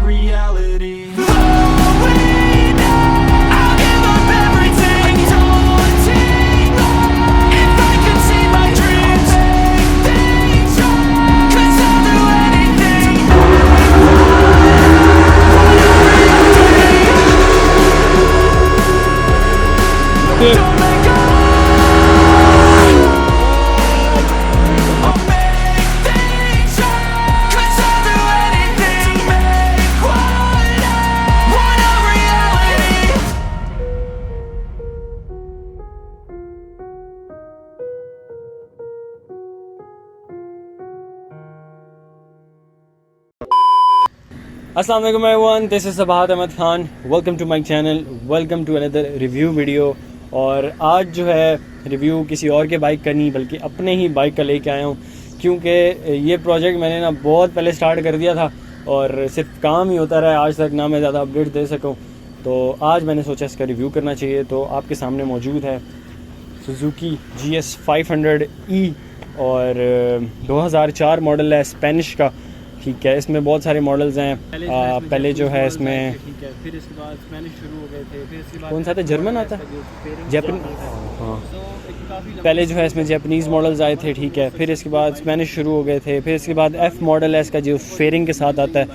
reality. Flowing now, I'll give up everything. Daunting life, if I could see my dreams, make things right, 'cause I'll do anything. Don't let go. I'll make things right, 'cause I'll do anything to make what I want a reality. अस्सलाम वालेकुम everyone, this is Sabahat Ahmed Khan. Welcome to my channel, welcome to another review video. और आज जो है review किसी और के bike का नहीं बल्कि अपने ही बाइक का लेके आया हूँ, क्योंकि ये प्रोजेक्ट मैंने ना बहुत पहले स्टार्ट कर दिया था और सिर्फ काम ही होता रहा, आज तक ना मैं ज़्यादा अपडेट दे सकूँ। तो आज मैंने सोचा इसका रिव्यू करना चाहिए। तो आपके सामने मौजूद है सुजुकी GS 500E और 2004 मॉडल है, स्पेनिश का। ठीक है, इसमें बहुत सारे मॉडल्स हैं। पहले जो है इसमें ठीक है, फिर इसके बाद स्पेनिश शुरू हो गए थे, फिर इसके बाद कौन सा था, जर्मन आता है, जापानी। हाँ, काफ़ी पहले जो है इसमें जापानीज़ मॉडल्स आए थे। ठीक है, फिर इसके बाद स्पेनिश शुरू हो गए थे, फिर इसके बाद F मॉडल है इसका जो फेयरिंग के साथ आता है।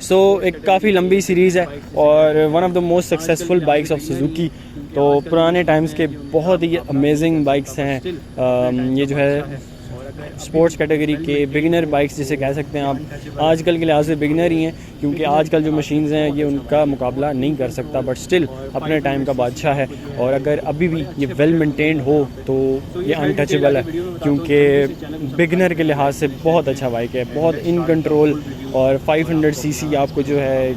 सो एक काफ़ी लंबी सीरीज़ है और one of the most successful bikes of Suzuki. तो पुराने टाइम्स के बहुत ही अमेजिंग बाइक्स हैं। ये जो है स्पोर्ट्स कैटेगरी के बिगिनर बाइक्स जिसे कह सकते हैं आप। आजकल के लिहाज से बिगिनर ही हैं, क्योंकि आजकल जो मशीन्स हैं ये उनका मुकाबला नहीं कर सकता, बट स्टिल अपने टाइम का बादशाह है। और अगर अभी भी ये वेल मेंटेन्ड हो तो ये अनटचेबल है, क्योंकि बिगिनर के लिहाज से बहुत अच्छा बाइक है, बहुत इन कंट्रोल। और 500 सीसी आपको जो है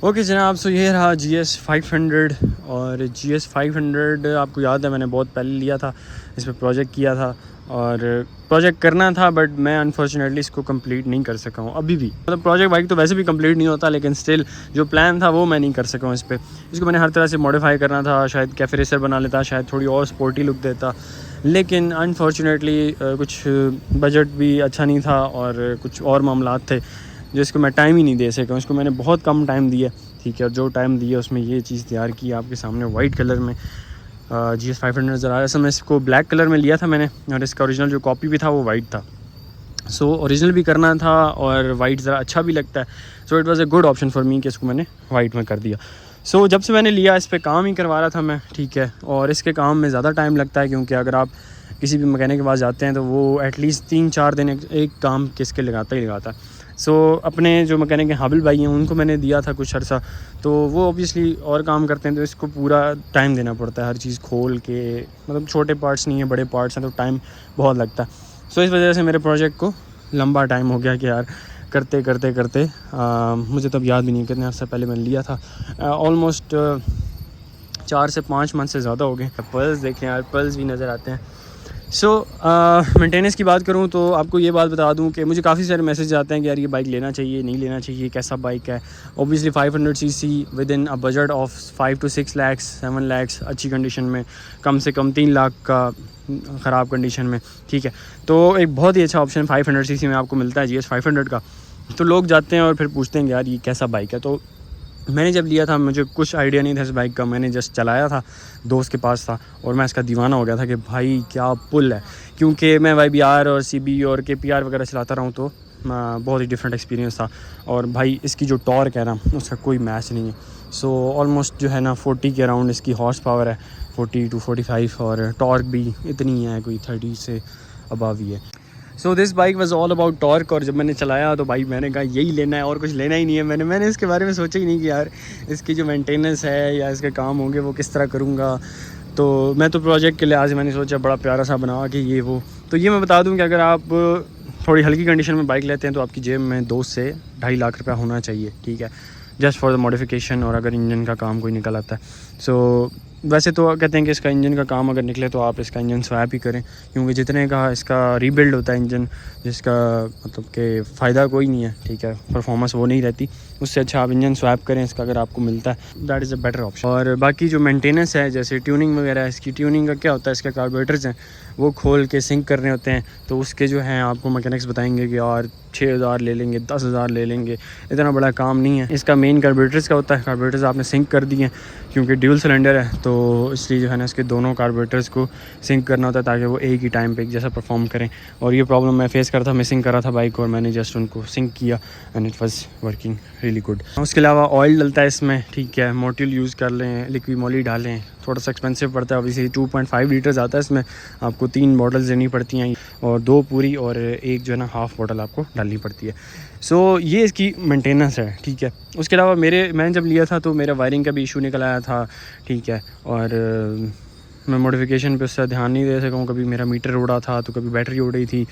ओके जनाब। सो ये रहा GS 500। और GS 500 आपको याद है मैंने बहुत पहले लिया था, इस पर प्रोजेक्ट किया था और प्रोजेक्ट करना था, बट मैं अनफॉर्चुनेटली इसको कंप्लीट नहीं कर सका हूँ अभी भी। मतलब प्रोजेक्ट बाइक तो वैसे भी कंप्लीट नहीं होता, लेकिन स्टिल जो प्लान था वो मैं नहीं कर सका हूँ इस पर। इसको मैंने हर तरह से मॉडिफाई करना था, शायद कैफे रेसर बना लेता, शायद थोड़ी और स्पोर्टी लुक देता, लेकिन अनफॉर्चुनेटली कुछ बजट भी अच्छा नहीं था और कुछ और मामलात थे जिसको मैं टाइम ही नहीं दे सका। उसको मैंने बहुत कम टाइम दिया। ठीक है, और जो टाइम दिया उसमें ये चीज़ तैयार की आपके सामने वाइट कलर में। GS 500 नज़र आ रहा है। असल में इसको ब्लैक कलर में लिया था मैंने और इसका ओरिजिनल जो कॉपी भी था वो वाइट था। सो ओरिजिनल भी करना था और वाइट ज़रा अच्छा भी लगता है। So it was a good option for me कि इसको मैंने वाइट में कर दिया। सो जब से मैंने लिया इस पर काम ही करवा रहा था मैं। ठीक है, और इसके काम में ज़्यादा टाइम लगता है, क्योंकि अगर आप किसी भी मैकेनिक के पास जाते हैं तो वो एटलीस्ट 3-4 दिन एक काम किसके लगाता ही लगाता है। सो अपने जो मैकेनिक के हाबिल भाई हैं उनको मैंने दिया था कुछ अर्सा, तो वो ऑब्वियसली और काम करते हैं, तो इसको पूरा टाइम देना पड़ता है हर चीज़ खोल के। मतलब छोटे पार्ट्स नहीं है, बड़े पार्ट्स हैं, तो टाइम बहुत लगता है। सो इस वजह से मेरे प्रोजेक्ट को लंबा टाइम हो गया कि यार करते करते करते मुझे तब याद भी नहीं कितने अर्सा पहले मैंने लिया था। ऑलमोस्ट 4 से 5 मंथ से ज़्यादा हो गए। पल्स देखें यार, पल्स भी नज़र आते हैं। सो मेंटेनेंस की बात करूँ तो आपको ये बात बता दूँ कि मुझे काफ़ी सारे मैसेज आते हैं कि यार ये बाइक लेना चाहिए, नहीं लेना चाहिए, कैसा बाइक है। Obviously 500 CC with in a budget of 5 to 6 lakhs 7 lakhs अच्छी कंडीशन में, कम से कम 3 लाख का ख़राब कंडीशन में। ठीक है, तो एक बहुत ही अच्छा ऑप्शन 500 सीसी में आपको मिलता है GS 500 का। तो लोग जाते हैं और फिर पूछते हैं कि यार ये कैसा बाइक है। तो मैंने जब लिया था मुझे कुछ आइडिया नहीं था इस बाइक का, मैंने जस्ट चलाया था, दोस्त के पास था और मैं इसका दीवाना हो गया था कि भाई क्या पुल है। क्योंकि मैं YBR और CB और KPR वगैरह चलाता रहा हूँ, तो बहुत ही डिफरेंट एक्सपीरियंस था। और भाई इसकी जो टॉर्क है ना उसका कोई मैच नहीं है। सो ऑलमोस्ट जो है ना 40 के अराउंड इसकी हॉर्स पावर है, 40 to 45, और टॉर्क भी इतनी है, कोई 30 से अबव ही है। So this bike was all about torque. और जब मैंने चलाया तो भाई मैंने कहा यही लेना है और कुछ लेना ही नहीं है। मैंने इसके बारे में सोचा ही नहीं कि यार इसकी जो मेंटेनेंस है या इसके काम होंगे वो किस तरह करूँगा। तो मैं तो प्रोजेक्ट के लिहाज से मैंने सोचा बड़ा प्यारा सा बना कि ये वो। तो ये मैं बता दूं कि अगर आप थोड़ी हल्की कंडीशन में बाइक लेते हैं तो आपकी जेब में 2 से 2.5 लाख रुपया होना चाहिए। ठीक है, जस्ट फॉर द मॉडिफिकेशन, और अगर इंजन का काम कोई निकल आता है। सो वैसे तो कहते हैं कि इसका इंजन का काम अगर निकले तो आप इसका इंजन स्वैप ही करें, क्योंकि जितने का इसका रीबिल्ड होता है इंजन, जिसका मतलब कि फ़ायदा कोई नहीं है, ठीक है, परफॉर्मेंस वो नहीं रहती, उससे अच्छा आप इंजन स्वैप करें इसका अगर आपको मिलता है, that is a better option. और बाकी जो मेंटेनेंस है, जैसे ट्यूनिंग वगैरह, इसकी ट्यूनिंग का क्या होता है, इसके कार्बोरेटर्स हैं वो खोल के सिंक करने होते हैं, तो उसके जो हैं आपको मैकेनिक्स बताएंगे कि यार 6,000 ले लेंगे, 10,000 ले लेंगे, इतना बड़ा काम नहीं है। इसका मेन कार्बोरेटर्स का होता है, कार्बोरेटर्स आपने सिंक कर दिए हैं क्योंकि ड्यूल सिलेंडर है, तो इसलिए जो है ना इसके दोनों कार्बोरेटर्स को सिंक करना होता है ताकि वो एक ही टाइम पे एक जैसा परफॉर्म करें। और ये प्रॉब्लम मैं फेस कर रहा था, मिसिंग कर रहा था बाइक, और मैंने जस्ट उनको सिंक किया and it was working really good. उसके अलावा ऑयल डलता है इसमें, ठीक है, मोटिल यूज़ कर लें, लिक्विड मोली डालें, थोड़ा सा एक्सपेंसिव पड़ता है ऑब्वियसली, 2.5 लीटर्स आता है इसमें, आपको 3 बॉटल्स देनी पड़ती हैं और 2 पूरी और एक जो है ना हाफ़ बॉटल आपको डालनी पड़ती है। सो ये इसकी मेंटेनेंस है, ठीक है। उसके अलावा मैंने जब लिया था तो मेरा वायरिंग का भी इशू निकल आया था, ठीक है, और मैं मॉडिफिकेशन पे उससे ध्यान नहीं दे सका हूँ, कभी मेरा मीटर उड़ा था तो कभी बैटरी उड़ रही थी,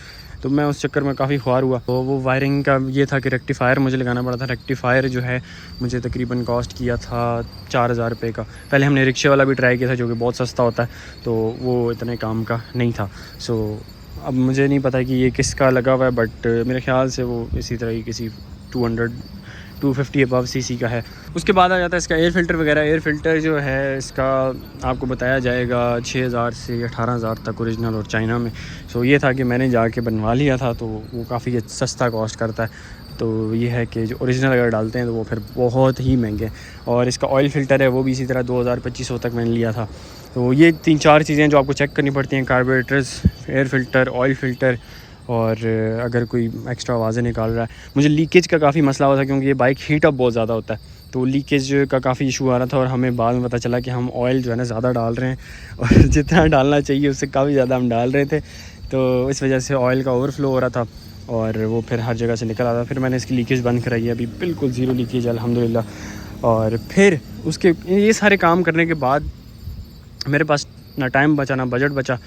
तो मैं उस चक्कर में काफ़ी ख्वार हुआ। तो वो वायरिंग का ये था कि रेक्टिफ़ायर मुझे लगाना पड़ा था। रेक्टिफ़ायर जो है मुझे तकरीबन कॉस्ट किया था 4,000 रुपये का। पहले हमने रिक्शे वाला भी ट्राई किया था जो कि बहुत सस्ता होता है, तो वो इतने काम का नहीं था। सो अब मुझे नहीं पता कि ये किसका लगा हुआ है, बट मेरे ख्याल से वो इसी तरह ही किसी 250 अबव सीसी का है। उसके बाद आ जाता है इसका एयर फ़िल्टर वगैरह। एयर फ़िल्टर जो है इसका आपको बताया जाएगा 6,000 से 18,000 तक ओरिजिनल और चाइना में। सो ये था कि मैंने जाके बनवा लिया था, तो वो काफ़ी सस्ता कॉस्ट करता है। तो ये है कि जो ओरिजिनल अगर डालते हैं तो वो फिर बहुत ही महंगे। और इसका ऑयल फ़िल्टर है वो भी इसी तरह 2,000-2,500 तक मैंने लिया था। तो ये 3-4 चीज़ें जो आपको चेक करनी पड़ती हैं, कार्बोरेटर्स, एयर फ़िल्टर, ऑयल फ़िल्टर, और अगर कोई एक्स्ट्रा आवाज़ें निकाल रहा है। मुझे लीकेज का काफ़ी मसला हुआ था क्योंकि ये बाइक हीट अप बहुत ज़्यादा होता है, तो लीकेज का काफ़ी इशू आ रहा था। और हमें बाद में पता चला कि हम ऑयल जो है ना ज़्यादा डाल रहे हैं, और जितना डालना चाहिए उससे काफ़ी ज़्यादा हम डाल रहे थे, तो इस वजह से ऑयल का ओवरफ्लो हो रहा था और वो फिर हर जगह से निकल आता था। फिर मैंने इसकी लीकेज बंद कराई है, अभी बिल्कुल ज़ीरो लीकेज है अल्हम्दुलिल्लाह। और फिर उसके ये सारे काम करने के बाद मेरे पास ना टाइम बचा ना बजट बचा,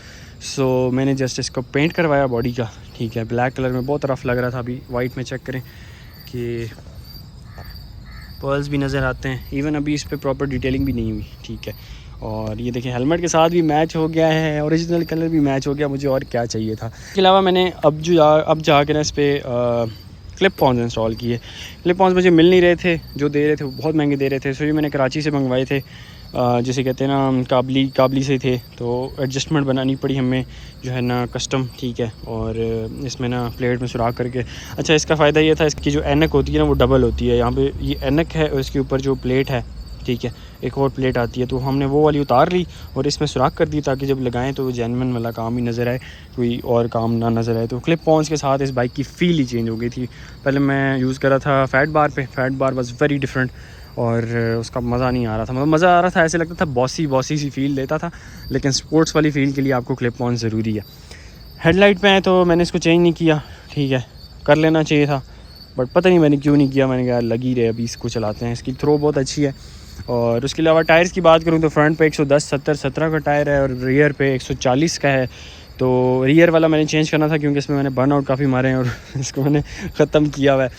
सो मैंने जस्ट इसको पेंट करवाया बॉडी का, ठीक है, ब्लैक कलर में, बहुत रफ़ लग रहा था। अभी वाइट में चेक करें कि पर्ल्स भी नज़र आते हैं, इवन अभी इस पर प्रॉपर डिटेलिंग भी नहीं हुई, ठीक है। और ये देखें हेलमेट के साथ भी मैच हो गया है, ओरिजिनल कलर भी मैच हो गया, मुझे और क्या चाहिए था। इसके अलावा मैंने अब जाकर ना इस पर क्लिप पॉन्स इंस्टॉल किए। क्लिप पॉन्स मुझे मिल नहीं रहे थे, जो दे रहे थे वो बहुत महंगे दे रहे थे, सो ये मैंने कराची से मंगवाए थे, जिसे कहते हैं ना काबली से थे, तो एडजस्टमेंट बनानी पड़ी हमें जो है ना कस्टम, ठीक है। और इसमें ना प्लेट में सुराख करके, अच्छा इसका फ़ायदा ये था, इसकी जो एनक होती है ना वो डबल होती है। यहाँ पे ये एनक है और इसके ऊपर जो प्लेट है, ठीक है, एक और प्लेट आती है, तो हमने वो वाली उतार ली और इसमें सुराख कर दी ताकि जब लगाएं तो जेन्युइन वाला काम ही नज़र आए, कोई और काम ना नज़र आए। तो क्लिप पॉन्स के साथ इस बाइक की फ़ील ही चेंज हो गई थी। पहले मैं यूज़ कर रहा था फैट बार पे, fat bar was very different और उसका मज़ा नहीं आ रहा था, मतलब मज़ा आ रहा था, ऐसे लगता था बॉसी सी फील लेता था, लेकिन स्पोर्ट्स वाली फ़ील के लिए आपको क्लिप ऑन ज़रूरी है। हेडलाइट पे है तो मैंने इसको चेंज नहीं किया, ठीक है, कर लेना चाहिए था, बट पता नहीं मैंने क्यों नहीं किया। मैंने कहा लगी रहे, अभी इसको चलाते हैं। इसकी थ्रो बहुत अच्छी है। और उसके अलावा टायर्स की बात करूँ तो फ्रंट पे 110-70-17 का टायर है और रियर पे 140 का है। तो रियर वाला मैंने चेंज करना था क्योंकि इसमें मैंने बर्न आउट काफ़ी मारे हैं और इसको मैंने ख़त्म किया हुआ है,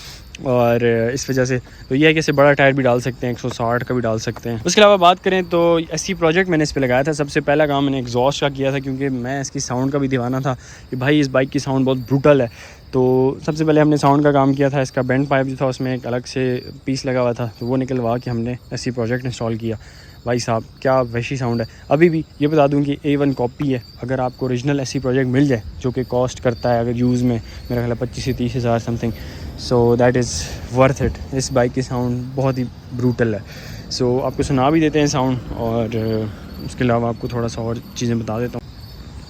और इस वजह से तो ये है कि इसे बड़ा टायर भी डाल सकते हैं, 160 का भी डाल सकते हैं। उसके अलावा बात करें तो एससी प्रोजेक्ट मैंने इस पे लगाया था। सबसे पहला काम मैंने एग्जॉस्ट का किया था क्योंकि मैं इसकी साउंड का भी दीवाना था कि भाई इस बाइक की साउंड बहुत ब्रूटल है। तो सबसे पहले हमने साउंड का काम किया था। इसका बेंड पाइप जो था उसमें एक अलग से पीस लगा हुआ था, तो वो निकलवा के हमने एससी प्रोजेक्ट इंस्टॉल किया। भाई साहब क्या वैसी साउंड है। अभी भी ये बता दूं कि A1 कॉपी है। अगर आपको ओरिजिनल एससी प्रोजेक्ट मिल जाए जो कि कॉस्ट करता है अगर यूज़ में मेरा ख्याल 25 से 30 हज़ार something, so that is worth it. इस बाइक की साउंड बहुत ही ब्रूटल है। सो आपको सुना भी देते हैं साउंड, और उसके अलावा आपको थोड़ा सा और चीज़ें बता देता हूँ।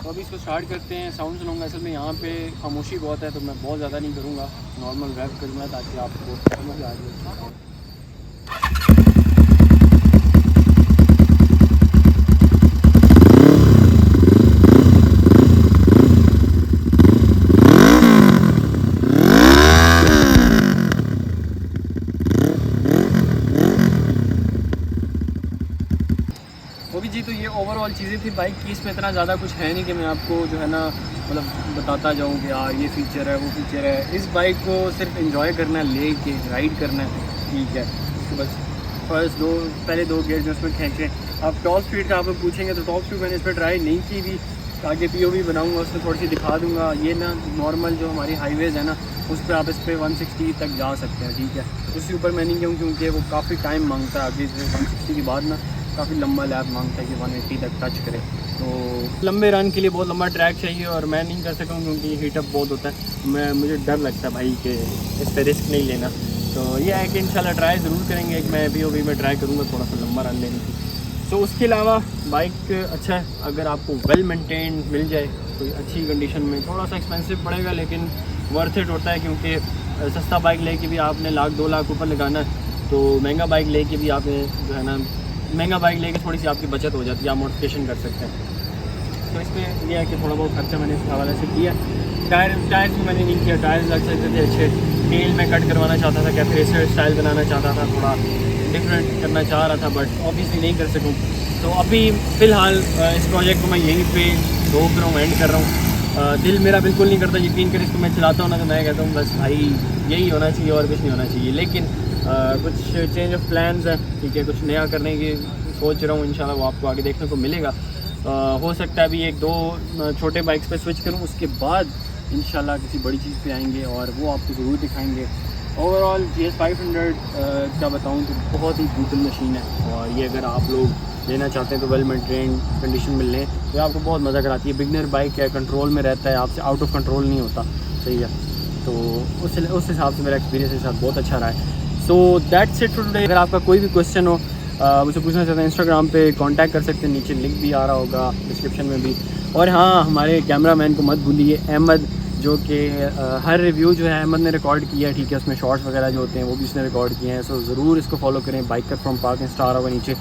तो अभी इसको स्टार्ट करते हैं, साउंड सुनूंगा। असल में यहाँ पे खामोशी बहुत है तो मैं बहुत ज़्यादा नहीं करूँगा, नॉर्मल रैप करूँगा ताकि आपको समझ आ जाए। जी तो ये ओवरऑल चीज़ें थी बाइक की। इसमें इतना ज़्यादा कुछ है नहीं कि मैं आपको जो है ना मतलब बताता जाऊँ कि यार ये फ़ीचर है वो फ़ीचर है। इस बाइक को सिर्फ एंजॉय करना है, ले के राइड करना है, ठीक है। उसके बस पहले 2 गियर जो उसमें खींचे आप टॉप स्पीड का आप पूछेंगे तो टॉप स्पीड मैंने इस पर ट्राई नहीं की थी। आगे POV बनाऊंगा, उसमें थोड़ी सी दिखा दूंगा। ये ना नॉर्मल जो हमारी हाईवेज़ है ना, उस पर आप इस पर 160 तक जा सकते हैं, ठीक है। उसके ऊपर मैं नहीं कहूँ क्योंकि वो काफ़ी टाइम मांगता है। आगे से 160 के बाद ना काफ़ी लंबा लैप मांगता है कि 180 तक टच करे। तो लंबे रन के लिए बहुत लंबा ट्रैक चाहिए और मैं नहीं कर सकूँ क्योंकि हीटअप बहुत होता है। मुझे डर लगता है भाई कि इस पर रिस्क नहीं लेना। तो ये है कि इंशाल्लाह ट्राई ज़रूर करेंगे। एक मैं POV में ट्राई करूँगा थोड़ा सा लंबा रन लेने की। तो उसके अलावा बाइक अच्छा है, अगर आपको वेल मेंटेन मिल जाए कोई अच्छी कंडीशन में। थोड़ा सा एक्सपेंसिव पड़ेगा लेकिन वर्थ इट होता है क्योंकि सस्ता बाइक लेके भी आपने 1,00,000-2 लाख ऊपर लगाना है, तो महंगा बाइक लेके भी आपने जो है ना, महंगा बाइक लेके थोड़ी सी आपकी बचत हो जाती है, आप मॉडिफिकेशन कर सकते हैं। तो इसमें यह है कि थोड़ा बहुत खर्चा मैंने इस हवाले से किया। टायर्स भी मैंने नहीं किया, टायर्स लग सकते थे अच्छे। टेल में कट करवाना चाहता था, कैफे रेसर स्टाइल बनाना चाहता था, थोड़ा डिफरेंट करना चाह रहा था, बट ऑब्वियसली नहीं कर सकूँ। तो अभी फ़िलहाल इस प्रोजेक्ट को मैं यहीं पे रोक रहा हूँ, एंड कर रहा हूँ। दिल मेरा बिल्कुल नहीं करता, यकीन करें, इसको मैं चलाता हूँ ना तो मैं कहता हूँ बस भाई यही होना चाहिए और कुछ नहीं होना चाहिए। लेकिन कुछ चेंज ऑफ प्लान्स हैं, ठीक है, कुछ नया करने की सोच रहा हूँ। इंशाल्लाह वो आपको आगे देखने को मिलेगा। हो सकता है अभी 1-2 छोटे बाइक्स पे स्विच करूँ, उसके बाद इंशाल्लाह किसी बड़ी चीज़ पे आएंगे और वो आपको ज़रूर दिखाएंगे। ओवरऑल GS 500 का बताऊँ तो बहुत ही ब्रूटल मशीन है और ये अगर आप लोग लेना चाहते हैं तो वेल मेंटेन कंडीशन में लें तो आपको बहुत मज़ा कराती है। बिगनर बाइक है, कंट्रोल में रहता है, आपसे आउट ऑफ कंट्रोल नहीं होता, सही है। तो उस हिसाब से मेरा एक्सपीरियंस के साथ बहुत अच्छा रहा है। So that's it for today. अगर आपका कोई भी क्वेश्चन हो मुझे पूछना चाहते हैं, इंस्टाग्राम पे कांटेक्ट कर सकते हैं, नीचे लिंक भी आ रहा होगा डिस्क्रिप्शन में भी। और हाँ, हमारे कैमरामैन को मत भूलिए, अहमद, जो कि हर रिव्यू जो है अहमद ने रिकॉर्ड किया है, ठीक है। उसमें शॉर्ट्स वगैरह जो होते हैं वो भी उसने रिकॉर्ड किए हैं। सो ज़रूर इसको फॉलो करें, बाइकर फ्रॉम पार्क, इंस्टा आ रहा होगा नीचे।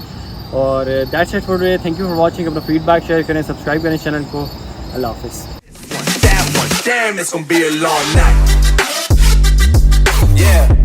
और that's it for today. Thank you for watching. अपना फीडबैक शेयर करें, सब्सक्राइब करें चैनल को। अल्लाह हाफिज़। Damn, it's gonna be a long night. Yeah.